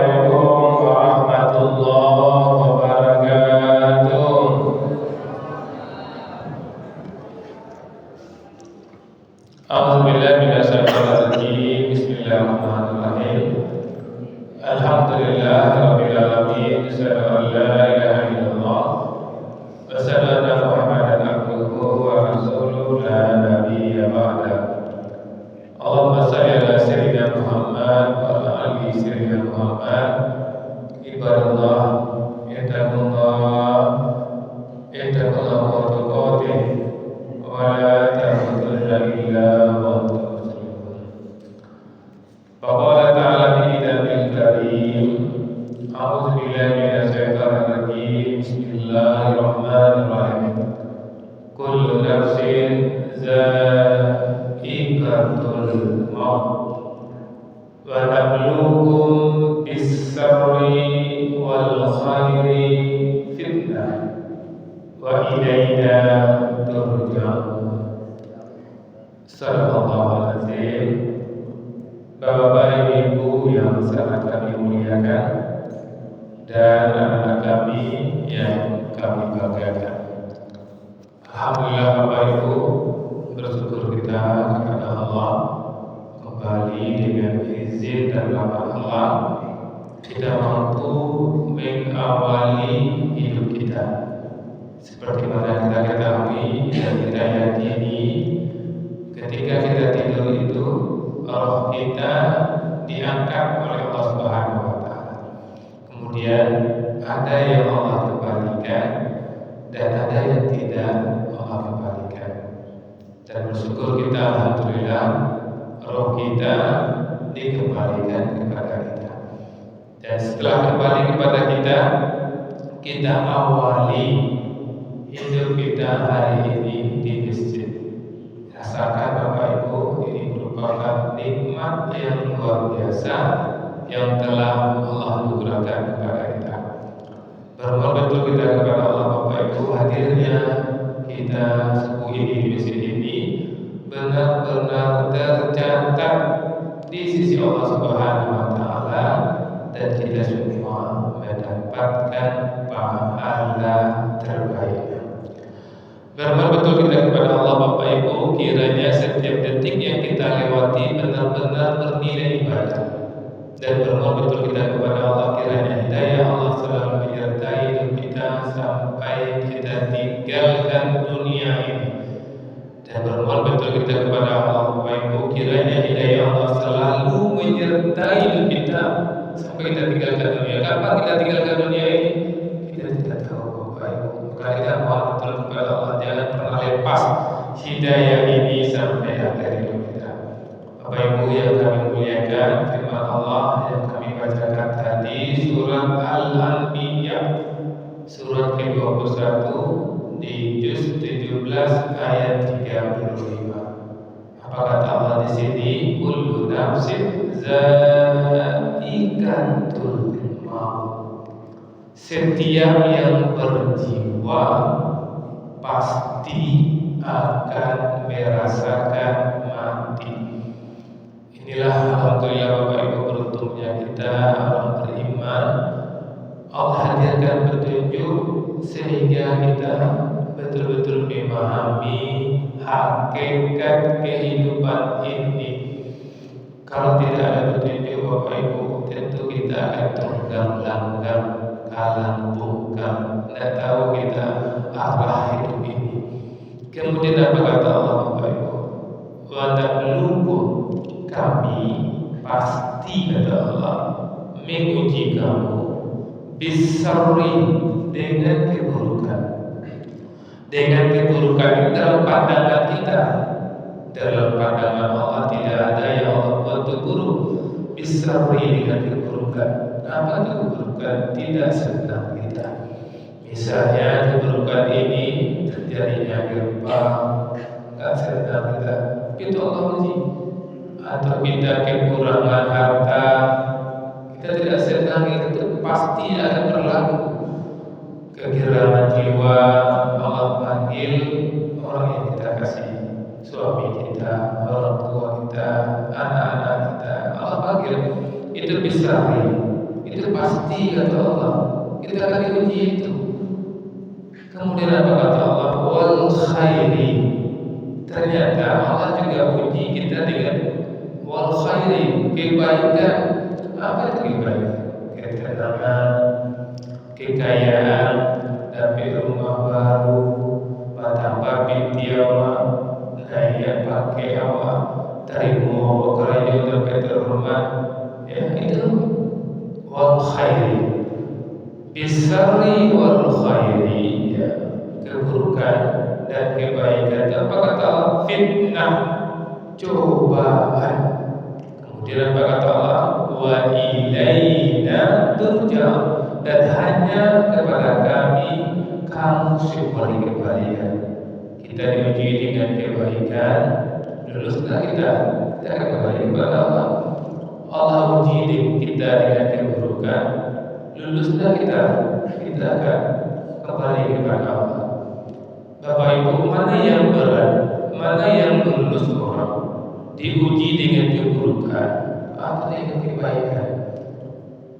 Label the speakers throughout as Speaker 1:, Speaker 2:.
Speaker 1: Assalamualaikum warahmatullahi wabarakatuh. A'udzubillahi minasyaitonir rajim. Bismillahirrahmanirrahim. Alhamdulillahirabbil alamin. Asyhadu an la ilaha illallah wa asyhadu anna Muhammadan abduhu wa rasuluhu la nabiyya ba'da. Allahumma shalli ala sayyidina Muhammad wa ala ali sayyidina Muhammad. Ibadallah, ittaqullah wa tuqatih wa la tamutunna illa wa antum muslimun. Faqala ta'ala fi kitabil karim, a'udzu billahi minasy syaithanir rajim. Bismillahirrahmanirrahim. Kullu nafsin za'iqatul maut wa nabluukum bis-sarri wal khairi fitnah wa ilaina turja'un. Sallallahu alaihi. Bapak-bapak, ibu yang sangat kami muliakan dan anak-anak kami yang kami banggakan. Alhamdulillah Bapak Ibu, bersyukur kita kepada Allah, kembali dengan izin dan rahmat Allah kita mampu mengawali hidup kita. Seperti mana kita ketahui dan kita yakini, ketika kita tidur itu roh kita diangkat oleh Allah Subhanahu wa taala. Kemudian ada yang Allah kembalikan dan ada yang tidak Allah kembalikan. Dan bersyukur kita, alhamdulillah, roh kita dikembalikan kepada kita. Dan setelah kembali kepada kita, kita awali hidup kita hari ini di masjid. Rasakan Bapak Ibu, ini merupakan nikmat yang luar biasa yang telah Allah anugerahkan kepada kita. Bermohon betul kita kepada Allah Bapak Ibu, hadirnya kita subuh ini di masjid ini benar-benar tercatat di sisi Allah Subhanahu wa taala dan kita semua mendapatkan pahala terbaik. Bermohon betul kita kepada Allah Bapak Ibu, kiranya setiap detik yang kita lewati benar-benar bernilai ibadah. Dan bermohon betul kita kepada Allah, kiranya hidayah Allah selalu menyertai hidup kita sampai kita tinggalkan dunia ini. Dan bermohon betul kita kepada Allah Bapak Ibu, kiranya hidayah Allah selalu menyertai hidup kita sampai kita tinggalkan dunia. Kapan kita tinggalkan dunia ini? Kita tidak tahu Bapak Ibu. Maka kita mohon betul kepada Allah, jangan pernah lepas hidayah ini sampai akhir hidup kita. Bapak Ibu yang kami muliakan, firman Allah yang kami bacakan tadi, surat Al-Anbiya, surat ke-21 di juz 17 ayat 35. Apa kata Allah di sini? Kullu nafsin za'iqatul maut. Setiap yang berjiwa pasti akan merasakan mati. Inilah alhamdulillah Bapak Ibu, beruntungnya kita orang beriman. Allah hadirkan petunjuk sehingga kita betul-betul memahami hakikat kehidupan ini. Kalau tidak ada petunjuk Bapak Ibu, tentu kita akan terganggu, kalang bungkam, tidak tahu kita arah hidup ini. Kemudian apa kata Allah Bapak Ibu? Wa nabluukum, kami pasti kata Allah menguji kamu bisarri, dengan keburukan. Dengan keburukan itu dalam pandangan kita. Dalam pandangan Allah tidak ada yang Allah buat itu buruk. Bisarri, dengan keburukan. Apa itu keburukan? Tidak senang kita. Misalnya keburukan ini terjadinya gempa, nggak senang kita. Itu Allah uji. Atau kita kekurangan harta, kita tidak senang, itu pasti akan berlaku. Kegirangan jiwa, Allah panggil orang yang kita kasih, suami kita, orang tua kita, anak-anak kita, Allah panggil. Itu bisa, itu pasti kata Allah. Kita akan diuji itu. Kemudian apa kata Allah? Wal khairi. Ternyata Allah juga uji kita dengan wal khairi, kebaikan. Apa itu kebaikan? Ketenangan, kekayaan, dapat rumah baru, patah bintiawa, naya pakai awak, terima kerajaan dapat terhormat. Ya itu wal khairi. Bisari wal khairi, ya, keburukan dan kebaikan. Apa kata Allah? Fitnah, cobaan. Kemudian apa kata Allah? Wa ilaina turja'un, dan hanya kepada kami kamu semua dikembalikan. Kita diuji dengan kebaikan, luluslah kita akan kembali kepada Allah. Allah uji kita dengan keburukan, luluslah kita akan kembali kepada Allah. Bapak Ibu, mana yang berat, mana yang lulus orang? Diuji dengan keburukan atau dengan kebaikan?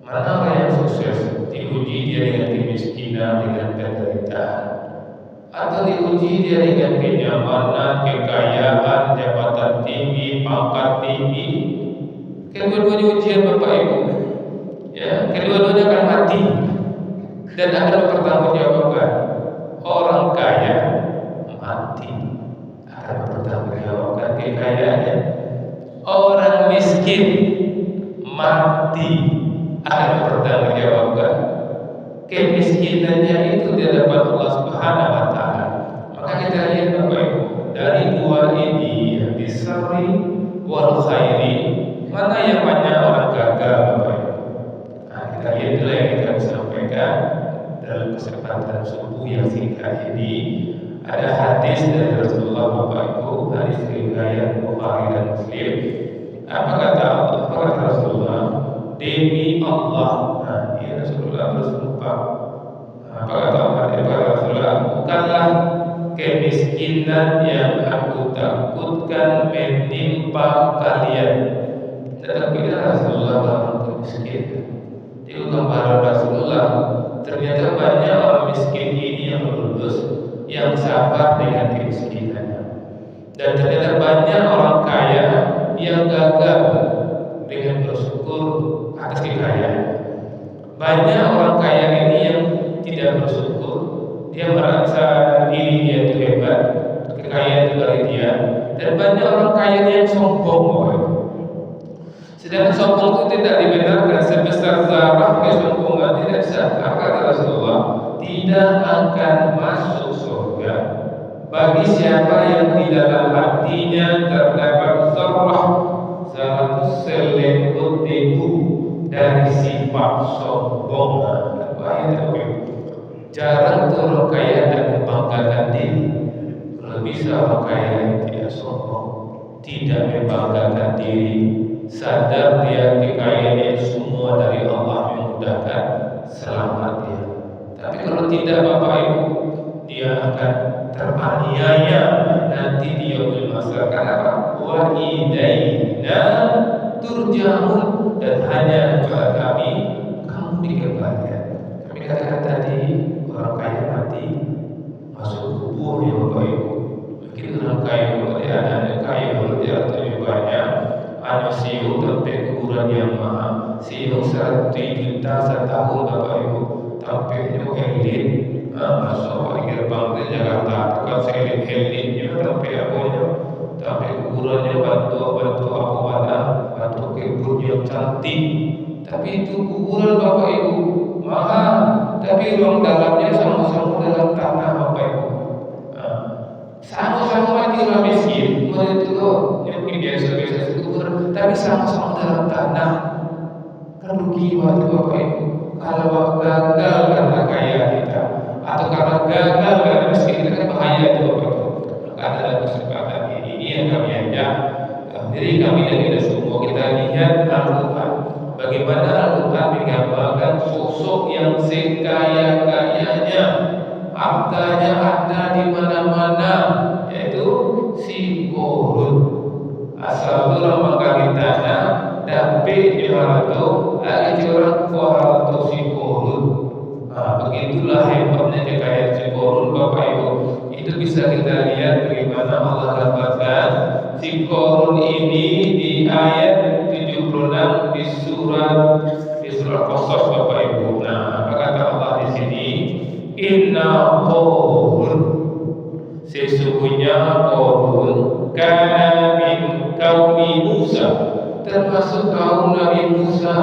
Speaker 1: Mana orang yang sukses? Diuji dia dengan kemiskinan, dengan penderitaan, atau diuji dia dengan kenyamanan, kekayaan, jabatan tinggi, pangkat tinggi? Kedua-duanya ujian Bapak Ibu. Ya, kedua-duanya akan mati dan akan mempertanggungjawabkan. Orang kaya mati akan mempertanggungjawabkan kekayaannya. Orang miskin mati akan mempertanggungjawabkan kemiskinannya itu di hadapan Allah Subhanahu wa taala. Maka kita lihat Bapak Ibu, dari dua ini, bisari wal khairi, mana yang banyak orang gagal Bapak Ibu? Nah, kita lihat dulu yang kita sampaikan dalam kesempatan subuh yang singkat ini. Ada hadis dari Rasulullah Bapak Ibu, hadis riwayat Bukhari dan Muslim. Apa kata Rasulullah? Demi Allah. Nah, ini Rasulullah bersumpah. Apa kata Allah? Kata Rasulullah, bukanlah kemiskinan yang aku takutkan menimpa kalian, tetapi Rasulullah orang miskin. Itu gambaran Rasulullah. Ternyata banyak orang miskin ini yang lulus, yang sabar dengan kemiskinannya. Dan ternyata banyak orang kaya yang gagal dengan bersyukur atas kekayaan. Banyak orang kaya ini yang tidak bersyukur. Dia merasa dirinya itu hebat, kekayaan itu dari dia. Dan banyak orang kaya yang sombong. Sedangkan sombong itu tidak dibenarkan. Sebesar zarah kesombongan tidak sah. Kata Rasulullah, tidak akan masuk surga bagi siapa yang di dalam hatinya terdapat zarah, satu selemut debu dari sifat sombong. Jarang tuh orang kaya dan membanggakan diri. Kalau bisa orang kaya yang tidak sombong, tidak membanggakan diri, sadar dia kekayaannya semua dari Allah yang memudahkan, selamat dia. Tapi kalau tidak Bapak Ibu, dia akan teraniaya nanti dia bermasalah. Kenapa? Wa ilaina turja'un, dan hanya kepada kami kamu dikembalikan. Kami katakan tadi, orang kaya mati masuk kubur ya Bapak Ibu. Begitu orang kaya, kalau dia ada kaya, kalau dia lebih banyak, ada siu sampai kuburan yang mahal, siu 100 juta setahun Bapak Ibu, sampai itu elit, masuk di gerbang di Jakarta, bukan seelit-elitnya, sampai apanya, sampai kuburannya batu apa ada, batu kebun yang cantik, tapi itu kuburan Bapak Ibu mahal, tapi ruang dalamnya sama-sama dalam tanah Bapak Ibu. Sama-sama mati orang miskin, mereka itu mungkin biasa-biasa kubur, tapi sama-sama dalam tanah. Kan rugi waktu Bapak Ibu. Kalau gagal karena kaya kita, atau karena gagal karena miskin kita, kan bahaya itu Bapak Ibu. Maka dalam kesempatan ini yang kami ajak diri kami dan kita semua, kita lihat Al-Quran. Bagaimana Al-Quran menggambarkan sosok yang sekaya-kayanya, hartanya ada di mana-mana, yaitu si Korun. Asal orang menggali tanah, tapi di harta, ada orang kuat ini di ayat 76 di surat Qasas Bapak Ibu. Nah, apa kata Allah di sini? Inna Qarun, sesungguhnya Qarun kana min qaumi Musa, termasuk kaum Nabi Musa,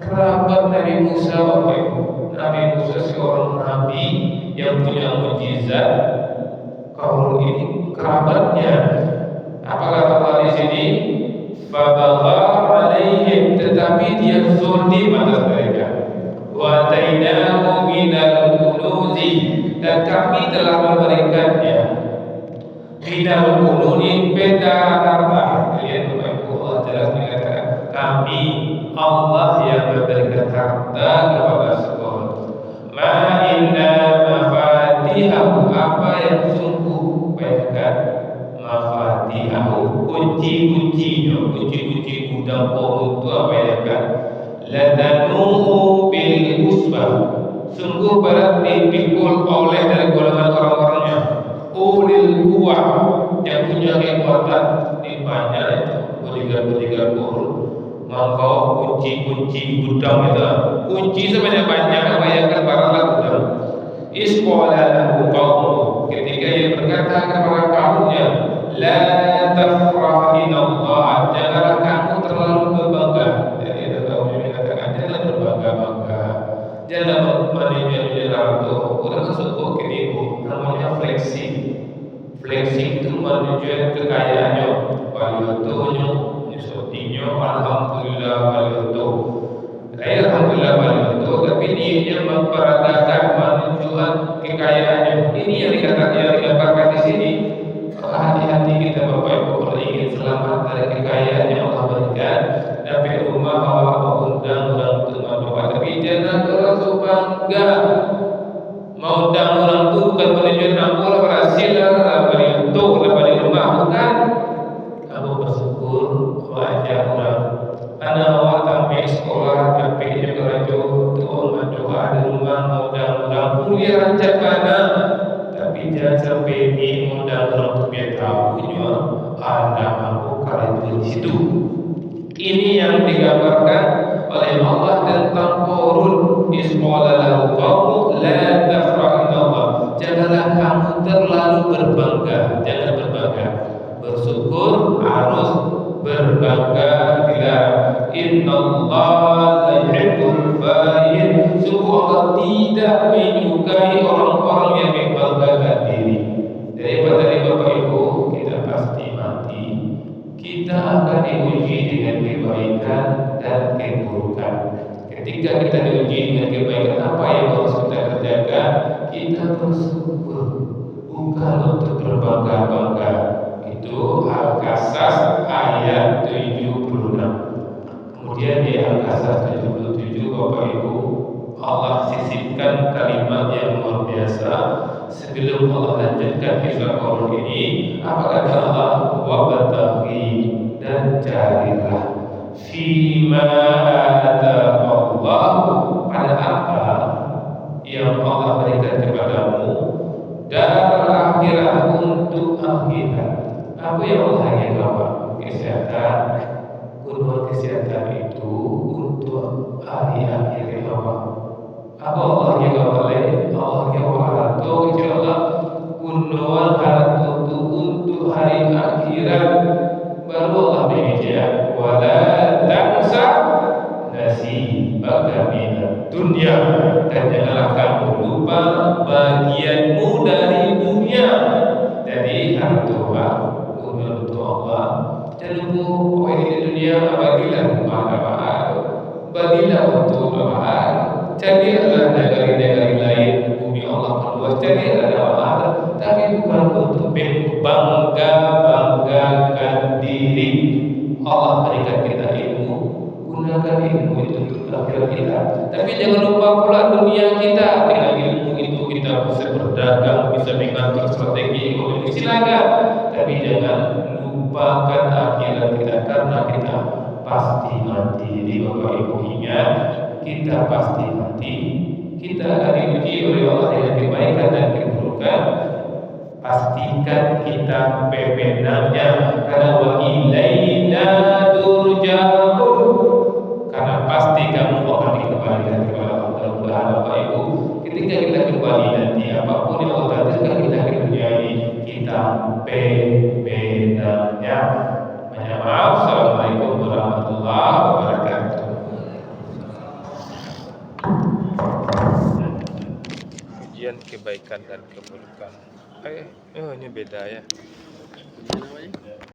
Speaker 1: kerabat Nabi Musa Bapak Ibu. Nabi Musa seorang nabi yang punya mukjizat. Qarun ini kerabatnya. Apa kata Allah di sini? Fabagha alaihim, tetapi dia zalim atas mereka. Wa atainahu minal kunuzi, dan kami telah memberikannya minal kunuzi peta harta. Lihat Bapak Ibu, Allah jelas mengatakan kami Allah yang memberikan harta kepada seorang. Ma inna mafatihahu, apa yang sungguh bayangkan mafatihahu, kunci-kuncinya, kunci-kunci gudang Qarun itu apa ya kan? Latanuhu bil usbah, sungguh berat dipikul oleh dari golongan orang-orangnya. Ulil quwwah, yang punya kekuatan di banyak itu bodyguard Qarun membawa kunci-kunci gudang itu. Kunci sebanyak-banyak, bayangkan baranglah gudang. Isqala lahu qaumuhu, ketika ia berkata kepada kaumnya, la tafrah inallah, janganlah kamu terlalu berbangga. Jadi ada kaum yang mengatakan jangan berbangga-bangga, jangan menunjuk-nunjuk itu. Orang suku keliru, namanya flexing. Flexing itu menunjuk kekayaannya, waliotonya, nyusotinya, alhamdulillah walioto. Alhamdulillah walioto, tapi dia memperagakan menunjukkan kekayaannya. Ini yang dikatakan di sini. Hati-hati kita Bapak Ibu kalau ingin selamat dari kekayaan yang Allah berikan. Tapi rumah bawa undang-undang untuk Bapak, tapi jangan terlalu bangga. Mau undang orang itu bukan menunjukkan aku lah berhasil lah beli untuk lah beli rumah, bukan. Kamu bersyukur wajah orang. Anak awak sampai sekolah, sampai jaga jauh, doa doa di rumah, mudah-mudahan kuliah rancak mana. Tapi jangan sampai ini mudah-mudahan untuk biar tahunya Anda mampu kalian di situ. Ini yang digambarkan oleh Allah tentang Qarun. Isqala lahu qaumuhu la tafrah inallah, janganlah kamu terlalu berbangga, jangan berbangga. Bersyukur harus berbangga bila innallaha la yuhibbul farihin, sungguh Allah tidak menyukai orang-orang yang membanggakan diri. Dari Bapak Ibu, kita pasti mati. Kita akan diuji dengan kebaikan dan keburukan. Ketika kita diuji dengan kebaikan, apa yang harus kita kerjakan? Kita bersyukur, bukan untuk berbangga-bangga. Itu Al-Qasas ayat 76. Kemudian di Al-Qasas 77 Bapak Ibu, Allah sisipkan kalimat yang luar biasa. Sebelum Allah lanjutkan kisah Qarun ini, apa kata Allah? Wabtaghi, dan carilah fima ataqallahu, pada apa yang Allah berikan kepadamu, dan akhirat, untuk akhirat. Apa yang Allah ingin bawa? Kesehatan. Kunuan kesehatan itu untuk hari akhir Allah. Apa Allah yang boleh? Allah yang wahato insyaallah kunuan harta untuk hari akhirat. Baru Allah bekerja. Wala tansa nasibaka minad dunya, dan janganlah kamu lupa bagianmu dari dunia. Jadi harta untuk Allah. Jangan lupa di dunia, bagilah rumah bapak, bagilah untuk bapak. Carilah negeri-negeri lain, bumi Allah meluas, carilah Allah, tapi bukan untuk membangga-banggakan diri. Allah berikan kita ilmu, gunakan ilmu itu untuk akhirat kita. Tapi jangan lupa pula dunia kita. Dengan ilmu itu kita bisa berdagang, bisa mengatur strategi ekonomi, silakan. Tapi jangan lupakan akhirat kita, karena kita pasti mati. Di Bapak Ibu ingat, kita pasti mati. Kita akan diuji oleh Allah dengan kebaikan dan keburukan. Pastikan kita bebenarnya, karena wa ilaihi kebaikan dan keburukan. Oh ini beda ya.
Speaker 2: Ini namanya